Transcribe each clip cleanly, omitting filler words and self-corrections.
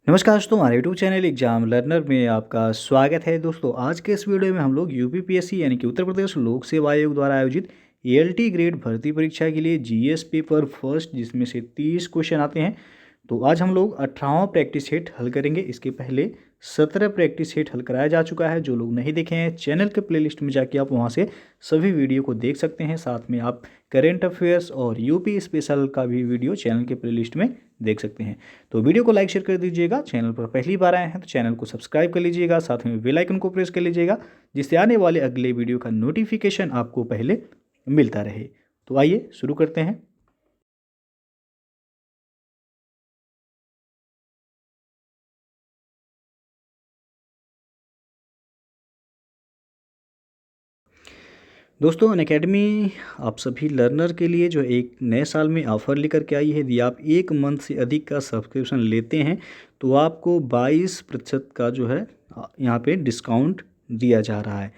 नमस्कार दोस्तों, हमारे यूट्यूब चैनल एग्जाम लर्नर में आपका स्वागत है। दोस्तों आज के इस वीडियो में हम लोग यूपीपीएससी यानी कि उत्तर प्रदेश लोक सेवा आयोग द्वारा आयोजित एएलटी ग्रेड भर्ती परीक्षा के लिए जीएस पेपर फर्स्ट जिसमें से 30 क्वेश्चन आते हैं। तो आज हम लोग 18वां प्रैक्टिस सेट हल करेंगे। इसके पहले 17 प्रैक्टिस सेट हल कराया जा चुका है। जो लोग नहीं देखे हैं चैनल के प्लेलिस्ट में जाके आप वहाँ से सभी वीडियो को देख सकते हैं। साथ में आप करेंट अफेयर्स और यूपी स्पेशल का भी वीडियो चैनल के प्लेलिस्ट में देख सकते हैं। तो वीडियो को लाइक शेयर कर दीजिएगा। चैनल पर पहली बार आए हैं तो चैनल को सब्सक्राइब कर लीजिएगा। साथ में बेल आइकन को प्रेस कर लीजिएगा जिससे आने वाले अगले वीडियो का नोटिफिकेशन आपको पहले मिलता रहे। तो आइए शुरू करते हैं। दोस्तों अनअकैडमी आप सभी लर्नर के लिए जो एक नए साल में ऑफ़र लेकर के आई है। यदि आप 1 मंथ से अधिक का सब्सक्रिप्शन लेते हैं तो आपको 22% का जो है यहाँ पे डिस्काउंट दिया जा रहा है।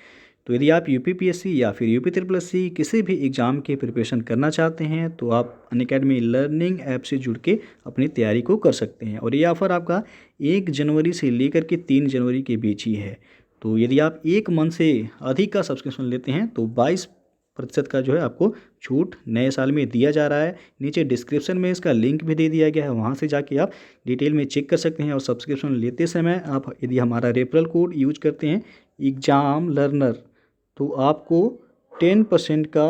तो यदि आप यूपीपीएससी या फिर यूपी ट्रिपल एस सी किसी भी एग्ज़ाम की प्रिपरेशन करना चाहते हैं तो आप अनअकैडमी लर्निंग ऐप से जुड़ के अपनी तैयारी को कर सकते हैं। और ये ऑफ़र आपका 1 जनवरी से लेकर के 3 जनवरी के बीच ही है। तो यदि आप 1 मंथ से अधिक का सब्सक्रिप्शन लेते हैं तो 22% का जो है आपको छूट नए साल में दिया जा रहा है। नीचे डिस्क्रिप्शन में इसका लिंक भी दे दिया गया है, वहाँ से जाके आप डिटेल में चेक कर सकते हैं। और सब्सक्रिप्शन लेते समय आप यदि हमारा रेफरल कोड यूज करते हैं एग्जाम लर्नर तो आपको 10% का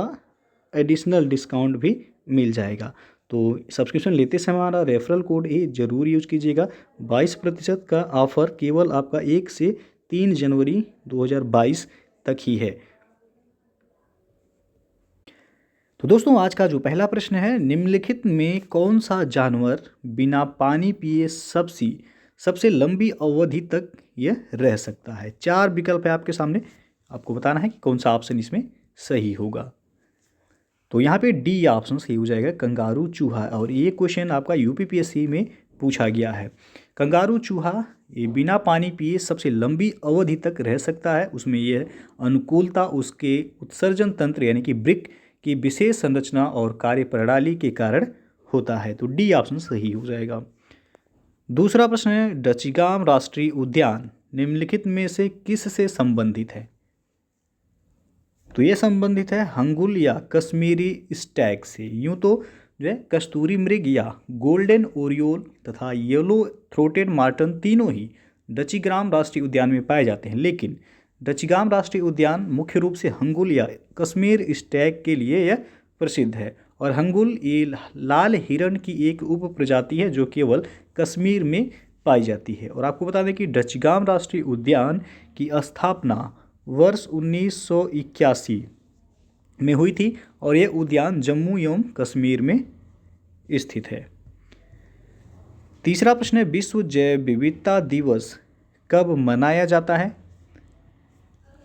एडिशनल डिस्काउंट भी मिल जाएगा। तो सब्सक्रिप्शन लेते समय हमारा रेफरल कोड ही ज़रूर यूज कीजिएगा। 22% का ऑफ़र केवल आपका 1 से 3 जनवरी 2022 तक ही है। तो दोस्तों आज का जो पहला प्रश्न है, निम्नलिखित में कौन सा जानवर बिना पानी पिए सबसे लंबी अवधि तक यह रह सकता है। 4 विकल्प है आपके सामने, आपको बताना है कि कौन सा ऑप्शन इसमें सही होगा। तो यहाँ पे डी ऑप्शन सही हो जाएगा, कंगारू चूहा। और ये क्वेश्चन आपका यूपीपीएससी में पूछा गया है। कंगारू चूहा ये बिना पानी पिए सबसे लंबी अवधि तक रह सकता है। उसमें यह अनुकूलता उसके उत्सर्जन तंत्र यानी कि ब्रिक की विशेष संरचना और कार्यप्रणाली के कारण होता है। तो डी ऑप्शन सही हो जाएगा। दूसरा प्रश्न है, डचगाम राष्ट्रीय उद्यान निम्नलिखित में से किस से संबंधित है। तो ये संबंधित है हंगुल या कश्मीरी स्टैग से। यूँ तो जो है कस्तूरी मृग या गोल्डन ओरियोल तथा येलो थ्रोटेड मार्टन तीनों ही डचीग्राम राष्ट्रीय उद्यान में पाए जाते हैं, लेकिन डचीग्राम राष्ट्रीय उद्यान मुख्य रूप से हंगुल या कश्मीर स्टैग के लिए यह प्रसिद्ध है। और हंगुल ये लाल हिरण की एक उप प्रजाति है जो केवल कश्मीर में पाई जाती है। और आपको बता दें कि डचगाम राष्ट्रीय उद्यान की स्थापना वर्ष 1981 में हुई थी और यह उद्यान जम्मू एवं कश्मीर में स्थित है। तीसरा प्रश्न है, विश्व जैव विविधता दिवस कब मनाया जाता है।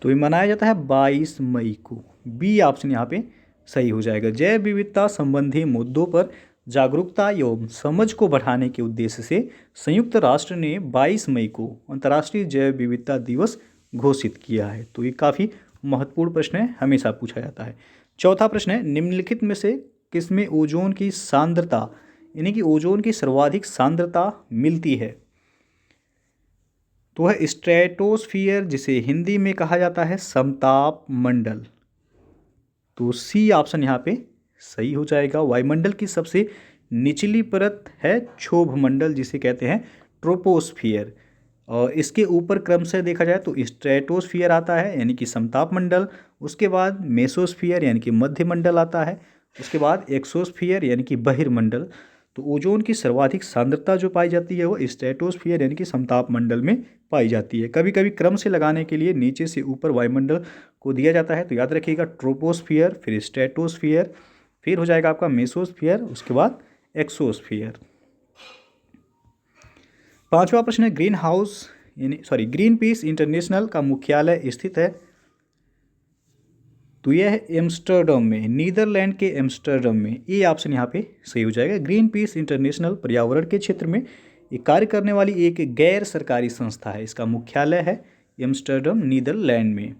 तो ये मनाया जाता है 22 मई को। बी ऑप्शन यहाँ पे सही हो जाएगा। जैव विविधता संबंधी मुद्दों पर जागरूकता एवं समझ को बढ़ाने के उद्देश्य से संयुक्त राष्ट्र ने 22 मई को अंतर्राष्ट्रीय जैव विविधता दिवस घोषित किया है। तो ये काफ़ी महत्वपूर्ण प्रश्न है, हमेशा पूछा जाता है। चौथा प्रश्न है, निम्नलिखित में से किसमें ओजोन की सांद्रता यानी कि ओजोन की सर्वाधिक सांद्रता मिलती है। तो है स्ट्रेटोस्फियर जिसे हिंदी में कहा जाता है समताप मंडल। तो सी ऑप्शन यहाँ पे सही हो जाएगा। वायुमंडल की सबसे निचली परत है क्षोभ मंडल जिसे कहते हैं ट्रोपोस्फियर। और इसके ऊपर क्रम से देखा जाए तो स्ट्रेटोस्फियर आता है यानी कि समताप मंडल, उसके बाद मेसोस्फियर यानी कि मध्य मंडल आता है, उसके बाद एक्सोस्फियर यानी कि बहिर्मंडल। तो ओजोन की सर्वाधिक सांद्रता जो पाई जाती है वो स्ट्रेटोस्फियर यानी कि समताप मंडल में पाई जाती है। कभी कभी क्रम से लगाने के लिए नीचे से ऊपर वायुमंडल को दिया जाता है। तो याद रखिएगा ट्रोपोस्फियर, फिर स्ट्रेटोस्फियर, फिर हो जाएगा आपका मेसोस्फियर, उसके बाद एक्सोस्फियर। पांचवा प्रश्न है, ग्रीन पीस इंटरनेशनल का मुख्यालय स्थित है। तो यह है एम्स्टर्डम में, नीदरलैंड के एम्स्टर्डम में। ये ऑप्शन यहाँ पे सही हो जाएगा। ग्रीन पीस इंटरनेशनल पर्यावरण के क्षेत्र में एक कार्य करने वाली एक गैर सरकारी संस्था है। इसका मुख्यालय है एम्स्टर्डम नीदरलैंड में।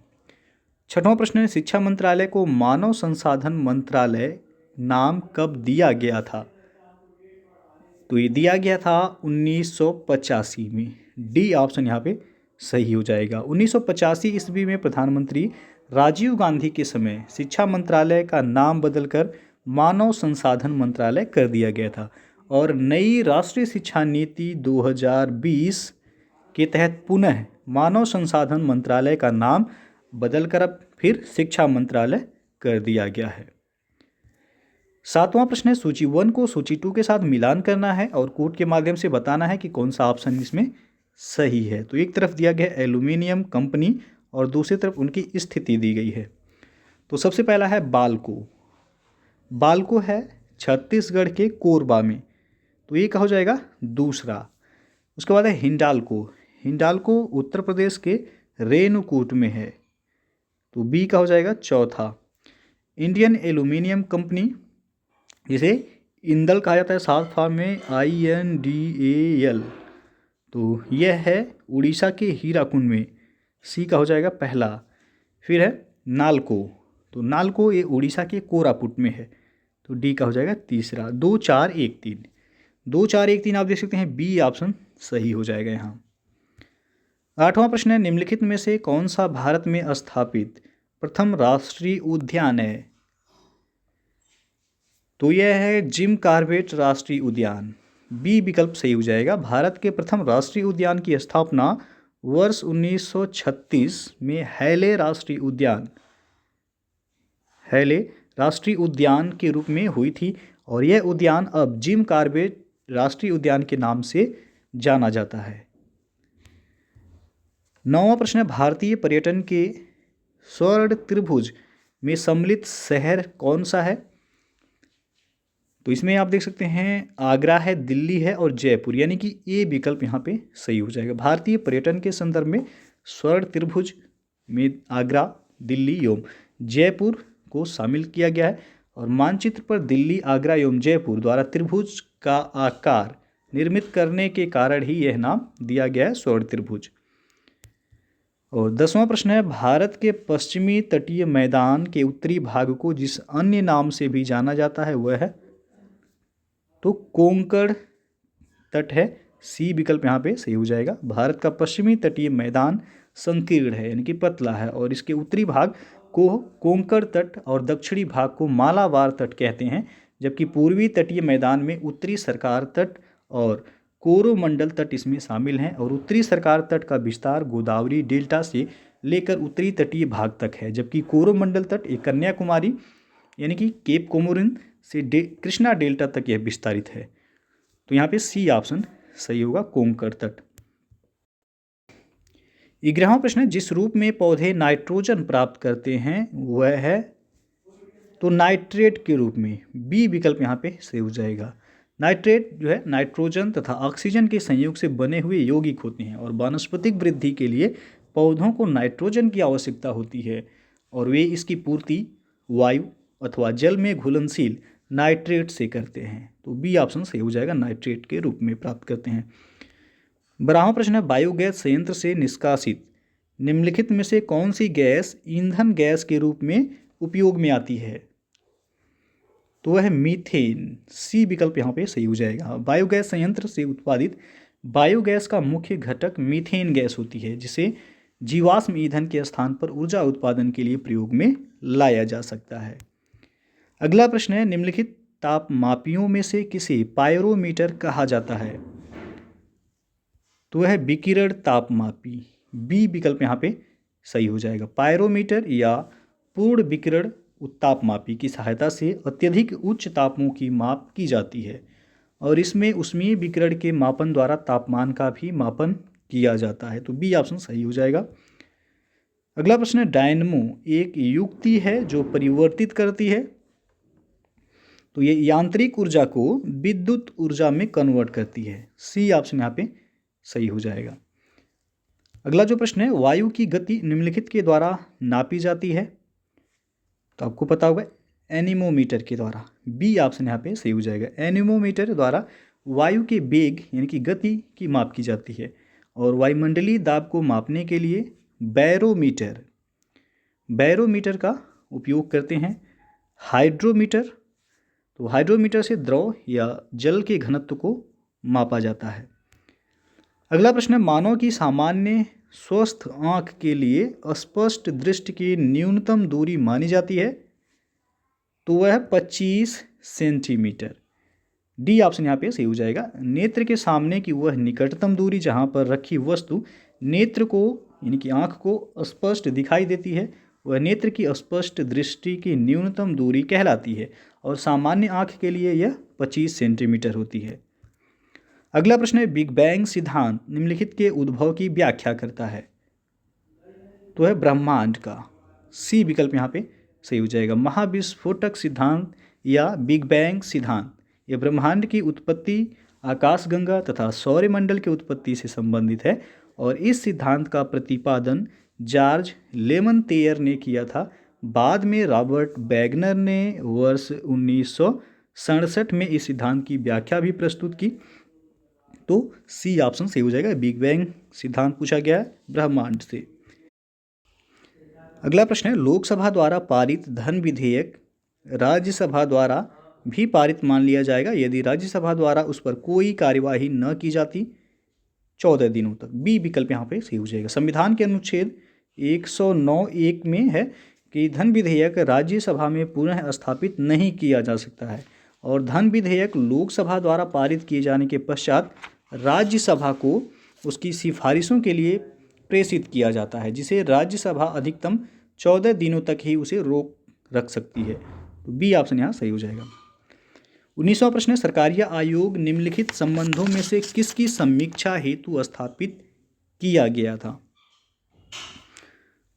छठवां प्रश्न है, शिक्षा मंत्रालय को मानव संसाधन मंत्रालय नाम कब दिया गया था। तो ये दिया गया था 1985 में। डी ऑप्शन यहाँ पे सही हो जाएगा। 1985 ईस्वी में प्रधानमंत्री राजीव गांधी के समय शिक्षा मंत्रालय का नाम बदलकर मानव संसाधन मंत्रालय कर दिया गया था और नई राष्ट्रीय शिक्षा नीति 2020 के तहत पुनः मानव संसाधन मंत्रालय का नाम बदलकर अब फिर शिक्षा मंत्रालय कर दिया गया है। 7वां प्रश्न है, सूची 1 को सूची 2 के साथ मिलान करना है और कोड के माध्यम से बताना है कि कौन सा ऑप्शन इसमें सही है। तो एक तरफ दिया गया एल्यूमिनियम कंपनी और दूसरी तरफ उनकी स्थिति दी गई है। तो सबसे पहला है बाल्को। बाल्को है छत्तीसगढ़ के कोरबा में, तो ये क्या हो जाएगा दूसरा। उसके बाद है हिंडाल्को। हिंडाल्को उत्तर प्रदेश के रेणुकूट में है, तो बी का हो जाएगा चौथा। इंडियन एल्यूमिनियम कंपनी, जिसे इंदल कहा जाता है साउथ फॉर्म में INDAL, तो यह है उड़ीसा के हीराकुंड में, सी का हो जाएगा पहला। फिर है नाल्को, तो नाल्को ये उड़ीसा के कोरापुट में है, तो डी का हो जाएगा तीसरा। 2 4 1 3, 2 4 1 3 आप देख सकते हैं, बी ऑप्शन सही हो जाएगा यहाँ। 8वां प्रश्न है, निम्नलिखित में से कौन सा भारत में स्थापित प्रथम राष्ट्रीय उद्यान है। तो यह है जिम कॉर्बेट राष्ट्रीय उद्यान, बी विकल्प सही हो जाएगा। भारत के प्रथम राष्ट्रीय उद्यान की स्थापना वर्ष 1936 में हैले राष्ट्रीय उद्यान के रूप में हुई थी और यह उद्यान अब जिम कॉर्बेट राष्ट्रीय उद्यान के नाम से जाना जाता है। 9वां प्रश्न है, भारतीय पर्यटन के स्वर्ण त्रिभुज में सम्मिलित शहर कौन सा है। तो इसमें आप देख सकते हैं आगरा है, दिल्ली है और जयपुर, यानी कि ए विकल्प यहाँ पे सही हो जाएगा। भारतीय पर्यटन के संदर्भ में स्वर्ण त्रिभुज में आगरा, दिल्ली एवं जयपुर को शामिल किया गया है और मानचित्र पर दिल्ली, आगरा एवं जयपुर द्वारा त्रिभुज का आकार निर्मित करने के कारण ही यह नाम दिया गया है स्वर्ण त्रिभुज। और 10वां प्रश्न है, भारत के पश्चिमी तटीय मैदान के उत्तरी भाग को जिस अन्य नाम से भी जाना जाता है वह है, तो कोंकण तट है, सी विकल्प यहाँ पे सही हो जाएगा। भारत का पश्चिमी तटीय मैदान संकीर्ण है, यानी कि पतला है और इसके उत्तरी भाग को कोंकण तट और दक्षिणी भाग को मालाबार तट कहते हैं, जबकि पूर्वी तटीय मैदान में उत्तरी सरकार तट और कोरोमंडल तट इसमें शामिल हैं और उत्तरी सरकार तट का विस्तार गोदावरी डेल्टा से लेकर उत्तरी तटीय भाग तक है, जबकि कोरोमंडल तट एक कन्याकुमारी यानी कि केप कोमोरिन से कृष्णा डेल्टा तक यह विस्तारित है। तो यहाँ पे सी ऑप्शन सही होगा, कोंकण तट। 11वां प्रश्न है, जिस रूप में पौधे नाइट्रोजन प्राप्त करते हैं वह है, तो नाइट्रेट के रूप में, बी विकल्प यहाँ पे सही हो जाएगा। नाइट्रेट जो है नाइट्रोजन तथा ऑक्सीजन के संयोग से बने हुए यौगिक होते हैं और वानस्पतिक वृद्धि के लिए पौधों को नाइट्रोजन की आवश्यकता होती है और वे इसकी पूर्ति वायु अथवा जल में घुलनशील नाइट्रेट से करते हैं, तो बी ऑप्शन सही हो जाएगा, नाइट्रेट के रूप में प्राप्त करते हैं। 12वां प्रश्न है, बायोगैस संयंत्र से निष्कासित निम्नलिखित में से कौन सी गैस ईंधन गैस के रूप में उपयोग में आती है। तो वह है मीथेन, सी विकल्प यहाँ पे सही हो जाएगा। बायोगैस संयंत्र से उत्पादित बायोगैस का मुख्य घटक मीथेन गैस होती है, जिसे जीवाश्म ईंधन के स्थान पर ऊर्जा उत्पादन के लिए प्रयोग में लाया जा सकता है। अगला प्रश्न है, निम्नलिखित तापमापियों में से किसे पायरोमीटर कहा जाता है। तो वह है विकिरण तापमापी, बी विकल्प यहाँ पे सही हो जाएगा। पायरोमीटर या पूर्ण विकिरण तापमापी की सहायता से अत्यधिक उच्च तापों की माप की जाती है और इसमें ऊष्मीय विकिरण के मापन द्वारा तापमान का भी मापन किया जाता है, तो बी ऑप्शन सही हो जाएगा। अगला प्रश्न है, डायनमो एक युक्ति है जो परिवर्तित करती है, तो ये यांत्रिक ऊर्जा को विद्युत ऊर्जा में कन्वर्ट करती है, सी ऑप्शन यहाँ पे सही हो जाएगा। अगला जो प्रश्न है, वायु की गति निम्नलिखित के द्वारा नापी जाती है, तो आपको पता होगा एनीमोमीटर के द्वारा, बी ऑप्शन यहाँ पे सही हो जाएगा। एनीमोमीटर द्वारा वायु के वेग यानी कि गति की माप की जाती है और वायुमंडलीय दाब को मापने के लिए बैरोमीटर का उपयोग करते हैं। हाइड्रोमीटर, तो हाइड्रोमीटर से द्रव या जल के घनत्व को मापा जाता है। अगला प्रश्न है, मानव की सामान्य स्वस्थ आँख के लिए स्पष्ट दृष्टि की न्यूनतम दूरी मानी जाती है, तो वह है 25 सेंटीमीटर। डी ऑप्शन यहाँ पे सही हो जाएगा। नेत्र के सामने की वह निकटतम दूरी जहाँ पर रखी वस्तु नेत्र को यानी कि आँख को स्पष्ट दिखाई देती है, वह नेत्र की स्पष्ट दृष्टि की न्यूनतम दूरी कहलाती है और सामान्य आँख के लिए यह 25 सेंटीमीटर होती है। अगला प्रश्न है, बिग बैंग सिद्धांत निम्नलिखित के उद्भव की व्याख्या करता है, तो है ब्रह्मांड का। सी विकल्प यहाँ पे सही हो जाएगा। महाविस्फोटक सिद्धांत या बिग बैंग सिद्धांत यह ब्रह्मांड की उत्पत्ति, आकाशगंगा तथा सौरमंडल की उत्पत्ति से संबंधित है और इस सिद्धांत का प्रतिपादन जॉर्ज लेमनतेयर ने किया था। बाद में रॉबर्ट वैगनर ने वर्ष 1967 में इस सिद्धांत की व्याख्या भी प्रस्तुत की। तो सी ऑप्शन सही हो जाएगा। बिग बैंग सिद्धांत पूछा गया है ब्रह्मांड से। अगला प्रश्न है, लोकसभा द्वारा पारित धन विधेयक राज्यसभा द्वारा भी पारित मान लिया जाएगा यदि राज्यसभा द्वारा उस पर कोई कार्यवाही न की जाती 14 दिनों तक। बी विकल्प यहाँ पे सही हो जाएगा। संविधान के अनुच्छेद 109(1) में है कि धन विधेयक राज्यसभा में पुनः स्थापित नहीं किया जा सकता है और धन विधेयक लोकसभा द्वारा पारित किए जाने के पश्चात राज्यसभा को उसकी सिफारिशों के लिए प्रेषित किया जाता है, जिसे राज्यसभा अधिकतम 14 दिनों तक ही उसे रोक रख सकती है। तो बी ऑप्शन यहाँ सही हो जाएगा। 19वां प्रश्न है, सरकारीय आयोग निम्नलिखित संबंधों में से किसकी समीक्षा हेतु स्थापित किया गया था?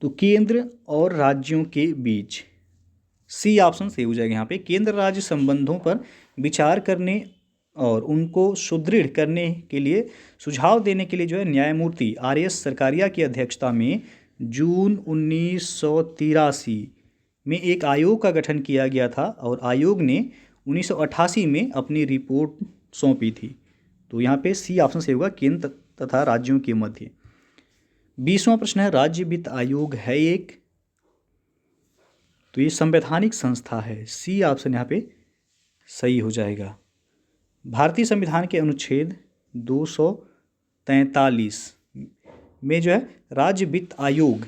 तो केंद्र और राज्यों के बीच। सी ऑप्शन सही हो जाएगा। यहाँ पे केंद्र राज्य संबंधों पर विचार करने और उनको सुदृढ़ करने के लिए सुझाव देने के लिए जो है न्यायमूर्ति RS सरकारिया की अध्यक्षता में जून 1983 में एक आयोग का गठन किया गया था और आयोग ने 1988 में अपनी रिपोर्ट सौंपी थी। तो यहाँ पे सी ऑप्शन सही होगा, केंद्र तथा राज्यों के मध्य। 20वां प्रश्न है, राज्य वित्त आयोग है एक, तो ये संवैधानिक संस्था है। सी ऑप्शन यहाँ पे सही हो जाएगा। भारतीय संविधान के अनुच्छेद 243 में जो है राज्य वित्त आयोग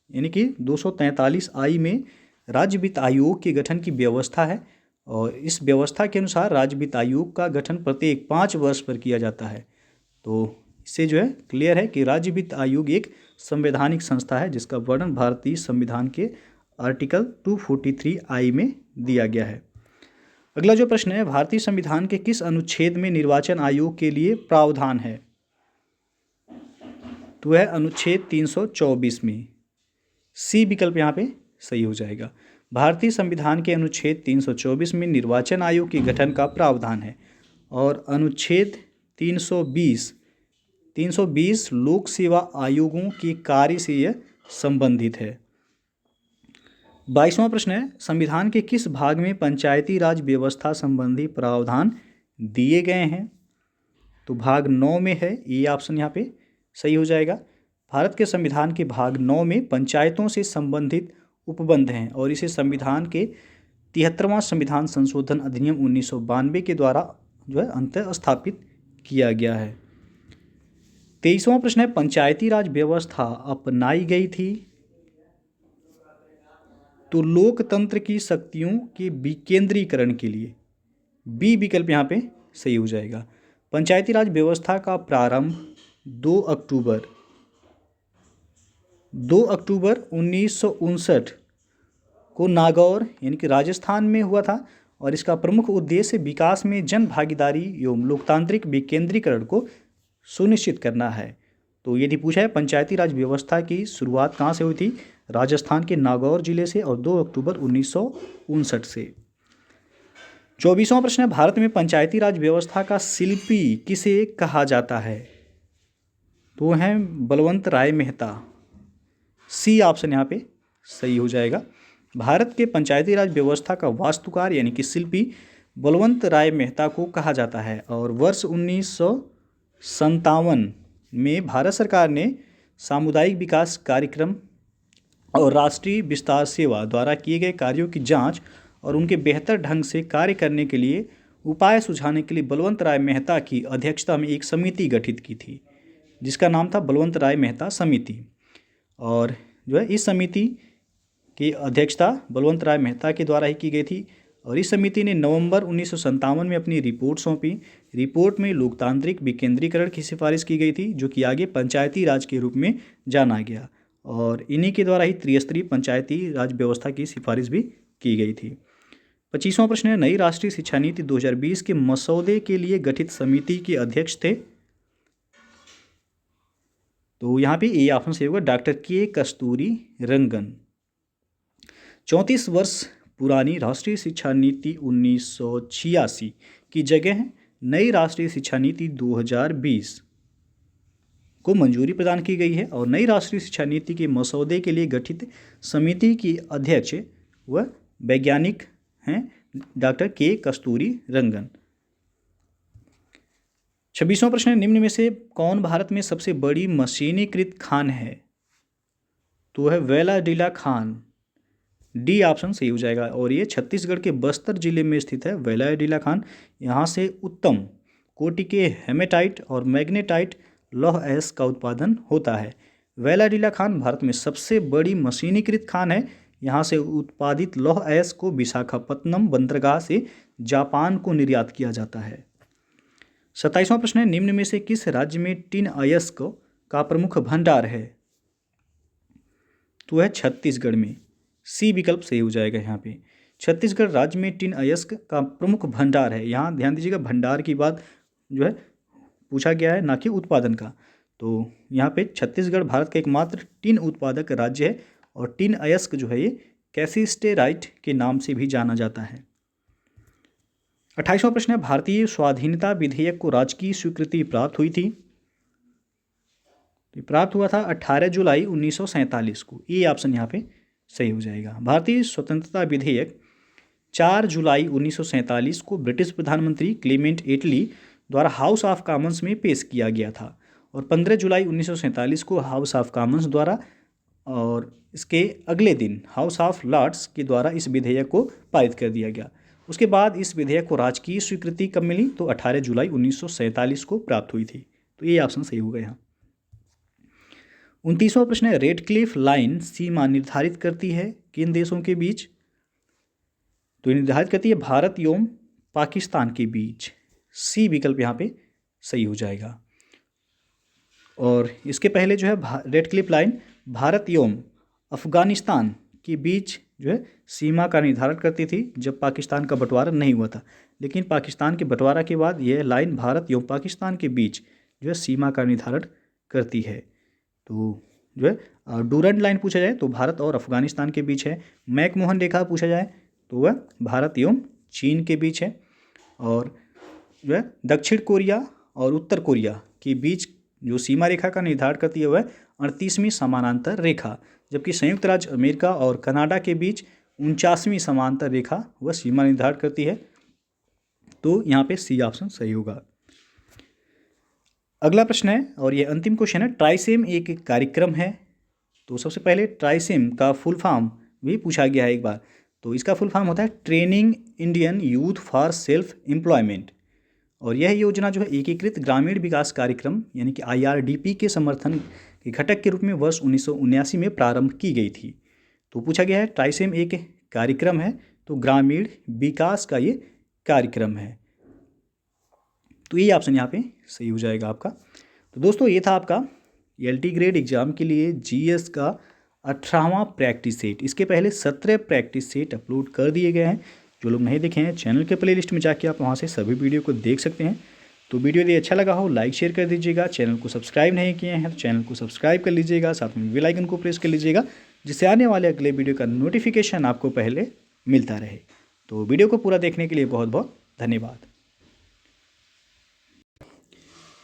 यानी कि 243(I) में राज्य वित्त आयोग के गठन की व्यवस्था है और इस व्यवस्था के अनुसार राज्य वित्त आयोग का गठन प्रत्येक 5 वर्ष पर किया जाता है। तो इससे जो है क्लियर है कि राज्य वित्त आयोग एक संवैधानिक संस्था है जिसका वर्णन भारतीय संविधान के आर्टिकल 243(I) में दिया गया है। अगला जो प्रश्न है, भारतीय संविधान के किस अनुच्छेद में निर्वाचन आयोग के लिए प्रावधान है? तो वह अनुच्छेद 324 में। सी विकल्प यहाँ पे सही हो जाएगा। भारतीय संविधान के अनुच्छेद 324 में निर्वाचन आयोग के गठन का प्रावधान है और अनुच्छेद 320 लोक सेवा आयोगों के कार्य से यह संबंधित है। 22वां प्रश्न है, संविधान के किस भाग में पंचायती राज व्यवस्था संबंधी प्रावधान दिए गए हैं? तो भाग 9 में है। ये ऑप्शन यहाँ पे सही हो जाएगा। भारत के संविधान के भाग 9 में पंचायतों से संबंधित उपबंध हैं और इसे संविधान के 73वां संविधान संशोधन अधिनियम 1992 के द्वारा जो है अंततः स्थापित किया गया है। 23वां प्रश्न है, पंचायती राज व्यवस्था अपनाई गई थी तो लोकतंत्र की शक्तियों के विकेंद्रीकरण के लिए। बी विकल्प यहाँ पे सही हो जाएगा। पंचायती राज व्यवस्था का प्रारंभ 2 अक्टूबर 1959 को नागौर यानी कि राजस्थान में हुआ था और इसका प्रमुख उद्देश्य विकास में जन भागीदारी एवं लोकतांत्रिक विकेंद्रीकरण को सुनिश्चित करना है। तो यदि पूछा है पंचायती राज व्यवस्था की शुरुआत कहाँ से हुई थी? राजस्थान के नागौर जिले से और 2 अक्टूबर 1959 से। 24वां प्रश्न है, भारत में पंचायती राज व्यवस्था का शिल्पी किसे कहा जाता है? तो हैं बलवंत राय मेहता। सी ऑप्शन यहाँ पे सही हो जाएगा। भारत के पंचायती राज व्यवस्था का वास्तुकार यानी कि शिल्पी बलवंत राय मेहता को कहा जाता है और वर्ष 1957 में भारत सरकार ने सामुदायिक विकास कार्यक्रम और राष्ट्रीय विस्तार सेवा द्वारा किए गए कार्यों की जांच और उनके बेहतर ढंग से कार्य करने के लिए उपाय सुझाने के लिए बलवंत राय मेहता की अध्यक्षता में एक समिति गठित की थी, जिसका नाम था बलवंत राय मेहता समिति। और जो है इस समिति की अध्यक्षता बलवंत राय मेहता के द्वारा ही की गई थी। और इस समिति ने नवंबर 1957 में अपनी रिपोर्ट सौंपी। रिपोर्ट में लोकतांत्रिक विकेंद्रीकरण की सिफारिश की गई थी, जो कि आगे पंचायती राज के रूप में जाना गया। और इन्हीं के द्वारा ही त्रिस्तरीय पंचायती राज व्यवस्था की सिफारिश भी की गई थी। 25वां प्रश्न है, नई राष्ट्रीय शिक्षा नीति 2020 के मसौदे के लिए गठित समिति के अध्यक्ष थे। तो यहाँ पे ए ऑप्शन सही होगा, डॉक्टर के कस्तूरी रंगन। 34 वर्ष पुरानी राष्ट्रीय शिक्षा नीति 1986 की जगह नई राष्ट्रीय शिक्षा नीति 2020 को मंजूरी प्रदान की गई है। और नई राष्ट्रीय शिक्षा नीति के मसौदे के लिए गठित समिति की अध्यक्ष व वैज्ञानिक हैं डॉक्टर के कस्तूरी रंगन। 26वां प्रश्न है, निम्न में से कौन भारत में सबसे बड़ी मशीनीकृत खान है? तो है वेलाडीला खान। डी ऑप्शन सही हो जाएगा। और ये छत्तीसगढ़ के बस्तर जिले में स्थित है वेलाडीला खान। यहाँ से उत्तम कोटि के हेमेटाइट और मैग्नेटाइट लौह अयस्क का उत्पादन होता है। वेलाडीला खान भारत में सबसे बड़ी मशीनीकृत खान है। यहाँ से उत्पादित लौह अयस्क को विशाखापत्तनम बंदरगाह से जापान को निर्यात किया जाता है। 27वां प्रश्न है, निम्न में से किस राज्य में टिन अयस्क का प्रमुख भंडार है? तो है छत्तीसगढ़ में। सी विकल्प सही हो जाएगा। यहाँ पे छत्तीसगढ़ राज्य में टिन अयस्क का प्रमुख भंडार है। यहाँ ध्यान दीजिएगा, भंडार की बात जो है पूछा गया है, ना कि उत्पादन का। तो यहाँ पे छत्तीसगढ़ भारत का एकमात्र टिन उत्पादक राज्य है। और टिन अयस्क जो है ये कैसिस्टेराइट के नाम से भी जाना जाता है। 28वां प्रश्न है, भारतीय स्वाधीनता विधेयक को राजकीय स्वीकृति प्राप्त हुई थी? प्राप्त हुआ था 18 जुलाई 1947 को। ये ऑप्शन यहाँ पे सही हो जाएगा। भारतीय स्वतंत्रता विधेयक 4 जुलाई 1947 को ब्रिटिश प्रधानमंत्री क्लेमेंट एटली द्वारा हाउस ऑफ कॉमन्स में पेश किया गया था। और 15 जुलाई 1947 को हाउस ऑफ कॉमन्स द्वारा और इसके अगले दिन हाउस ऑफ लॉर्ड्स के द्वारा इस विधेयक को पारित कर दिया गया। उसके बाद इस विधेयक को राजकीय स्वीकृति कब मिली? तो 18 जुलाई 1947 को प्राप्त हुई थी। तो ये ऑप्शन सही होगा यहाँ। 29वां प्रश्न है, रेडक्लिफ लाइन सीमा निर्धारित करती है किन देशों के बीच? तो निर्धारित करती है भारत एवं पाकिस्तान के बीच। सी विकल्प यहाँ पे सही हो जाएगा। और इसके पहले जो है रेडक्लिफ लाइन भारत एवं अफगानिस्तान के बीच जो है सीमा का निर्धारण करती थी, जब पाकिस्तान का बंटवारा नहीं हुआ था। लेकिन पाकिस्तान के बंटवारा के बाद यह लाइन भारत एवं पाकिस्तान के बीच जो है सीमा का निर्धारण करती है। तो जो है डूरंड लाइन पूछा जाए तो भारत और अफगानिस्तान के बीच है। मैकमोहन रेखा पूछा जाए तो वह भारत एवं चीन के बीच है। और जो है दक्षिण कोरिया और उत्तर कोरिया के बीच जो सीमा रेखा का निर्धारण करती है वह 38वीं समानांतर रेखा, जबकि संयुक्त राज्य अमेरिका और कनाडा के बीच 49वीं समानांतर रेखा वह सीमा निर्धारण करती है। तो यहाँ पे सी ऑप्शन सही होगा। अगला प्रश्न है और ये अंतिम क्वेश्चन है, ट्राइसेम एक कार्यक्रम है। तो सबसे पहले ट्राइसेम का फुल फॉर्म भी पूछा गया है एक बार। तो इसका फुल फॉर्म होता है training Indian youth for self employment. और यह योजना जो है एकीकृत ग्रामीण विकास कार्यक्रम यानी कि IRDP के समर्थन के घटक के रूप में वर्ष 1979 में प्रारंभ की गई थी। तो पूछा गया है ट्राइसेम एक कार्यक्रम है, तो ग्रामीण विकास का ये कार्यक्रम है। तो ये ऑप्शन यहाँ पे सही हो जाएगा आपका। तो दोस्तों ये था आपका LT ग्रेड एग्जाम के लिए GS का 18वां प्रैक्टिस सेट। इसके पहले 17 प्रैक्टिस सेट अपलोड कर दिए गए हैं। जो लोग नहीं देखे हैं चैनल के प्लेलिस्ट में जाके आप वहाँ से सभी वीडियो को देख सकते हैं। तो वीडियो यदि अच्छा लगा हो लाइक शेयर कर दीजिएगा। चैनल को सब्सक्राइब नहीं किए हैं तो चैनल को सब्सक्राइब कर लीजिएगा, साथ में बेल आइकन को प्रेस कर लीजिएगा, जिससे आने वाले अगले वीडियो का नोटिफिकेशन आपको पहले मिलता रहे। तो वीडियो को पूरा देखने के लिए बहुत बहुत धन्यवाद।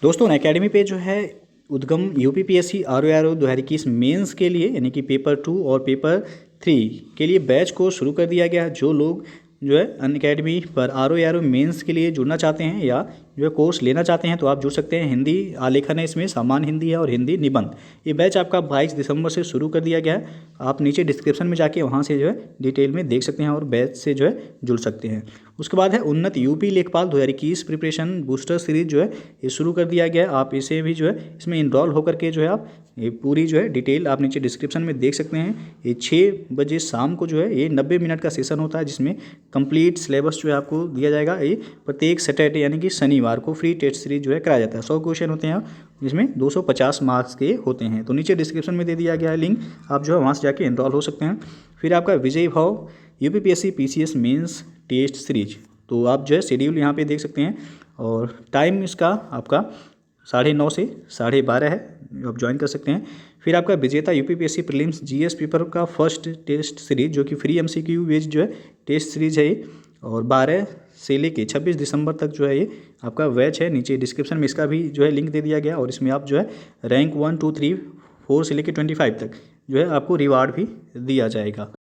दोस्तों अकेडमी पे जो है उद्गम UPPSC RO 2021 मेंस के लिए यानी कि पेपर 2 और पेपर 3 के लिए बैच को शुरू कर दिया गया है। जो लोग जो है अनअकैडमी पर RO मेंस के लिए जुड़ना चाहते हैं या जो है कोर्स लेना चाहते हैं तो आप जुड़ सकते हैं। हिंदी आलेखन है, इसमें सामान्य हिंदी है और हिंदी निबंध। ये बैच आपका 22 दिसंबर से शुरू कर दिया गया है। आप नीचे डिस्क्रिप्शन में जाके वहाँ से जो है डिटेल में देख सकते हैं और बैच से जो है जुड़ सकते हैं। उसके बाद है उन्नत यूपी लेखपाल 2021 प्रिपरेशन बूस्टर सीरीज जो है ये शुरू कर दिया गया है। आप इसे भी जो है इसमें इनरोल होकर के जो है आप ये पूरी जो है डिटेल आप नीचे डिस्क्रिप्शन में देख सकते हैं। ये 6 बजे शाम को जो है ये 90 मिनट का सेशन होता है, जिसमें कंप्लीट सिलेबस जो है आपको दिया जाएगा। ये प्रत्येक सैटरडे यानी कि शनिवार को फ्री टेस्ट सीरीज जो है कराया जाता है। 100 क्वेश्चन होते हैं जिसमें 250 मार्क्स के होते हैं। तो नीचे डिस्क्रिप्शन में दे दिया गया है लिंक, आप जो है वहाँ से जाके इनरोल हो सकते हैं। फिर आपका Vijay Bhav UPPSC PCS mains test series, तो आप जो है शेड्यूल यहाँ पे देख सकते हैं और टाइम इसका आपका 9:30 से 12:30 है, आप ज्वाइन कर सकते हैं। फिर आपका विजेता यूपीपीएससी प्रीलिम्स जीएस पेपर का फर्स्ट टेस्ट सीरीज जो कि फ्री एमसीक्यू बेस्ड जो है टेस्ट सीरीज है ये, और 12 से लेके 26 दिसंबर तक जो है ये आपका बैच है। नीचे डिस्क्रिप्शन में इसका भी जो है लिंक दे दिया गया और इसमें आप जो है रैंक 1 2 3 4 से लेके 25 तक जो है आपको रिवार्ड भी दिया जाएगा।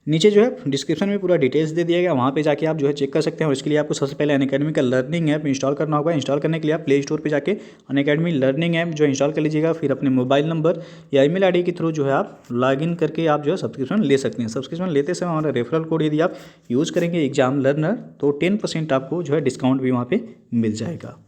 नीचे जो है डिस्क्रिप्शन में पूरा डिटेल्स दे दिया गया, वहाँ पे जाके आप जो है चेक कर सकते हैं। और इसके लिए आपको सबसे पहले अनअकैडमी का लर्निंग ऐप इंस्टॉल करना होगा। इंस्टॉल करने के लिए आप प्ले स्टोर पे जाके अनअकैडमी लर्निंग ऐप जो इंस्टॉल कर लीजिएगा। फिर अपने मोबाइल नंबर या ईमेल आईडी के थ्रू जो है आप लॉगिन करके आप जो है सब्सक्रिप्शन ले सकते हैं। सब्सक्रिप्शन लेते समय हमारा रेफरल कोड यदि आप यूज़ करेंगे एग्जाम लर्नर तो 10% आपको जो है डिस्काउंट भी वहाँ पर मिल जाएगा।